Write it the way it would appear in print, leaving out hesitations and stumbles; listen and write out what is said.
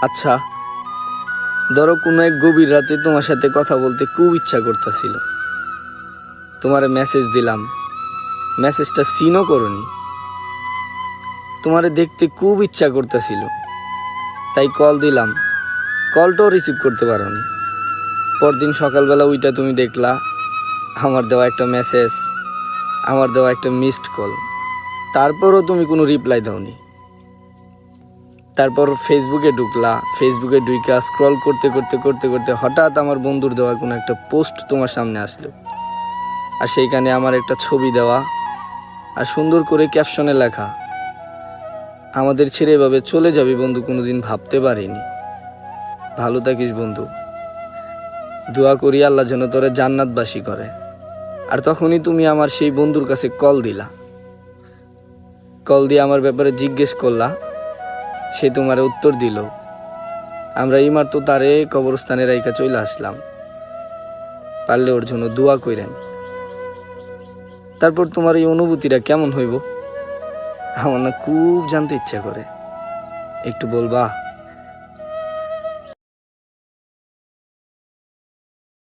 আচ্ছা, ধরো কোনো এক গভীর রাতে তোমার সাথে কথা বলতে খুব ইচ্ছা করতেছিল, তোমারে মেসেজ দিলাম, মেসেজটা সিনও করনি, তোমারে দেখতে খুব ইচ্ছা করতেছিল, তাই কল দিলাম, কলটাও রিসিভ করতে পারোনি। পরদিন সকালবেলা ওইটা তুমি দেখলা, আমার দেওয়া একটা মেসেজ, আমার দেওয়া একটা মিসড কল, তারপরও তুমি কোনো রিপ্লাই দাওনি। তারপর ফেসবুকে ঢুকলা, ফেসবুকে ঢুইকা স্ক্রল করতে করতে করতে করতে হঠাৎ আমার বন্ধুর দেওয়া কোনো একটা পোস্ট তোমার সামনে আসলো, আর সেইখানে আমার একটা ছবি দেওয়া, আর সুন্দর করে ক্যাপশনে লেখা, আমাদের ছেড়ে এভাবে চলে যাবি বন্ধু কোনোদিন ভাবতে পারিনি। ভালো থাকিস বন্ধু, দোয়া করি আল্লাহ যেন তোরে জান্নাতবাসী করে। আর তখনই তুমি আমার সেই বন্ধুর কাছে কল দিলা, কল দিয়ে আমার ব্যাপারে জিজ্ঞেস করলা, সে তোমার উত্তর দিল। আমরা এইমাত্র তারে কবরস্থানে রাইখা চলে আসলাম, পারলে ওর জন্য দোয়া কইরেন। তারপর তোমার এই অনুভূতিটা কেমন হইব আমার না খুব জানতে ইচ্ছা করে, একটু বলবা?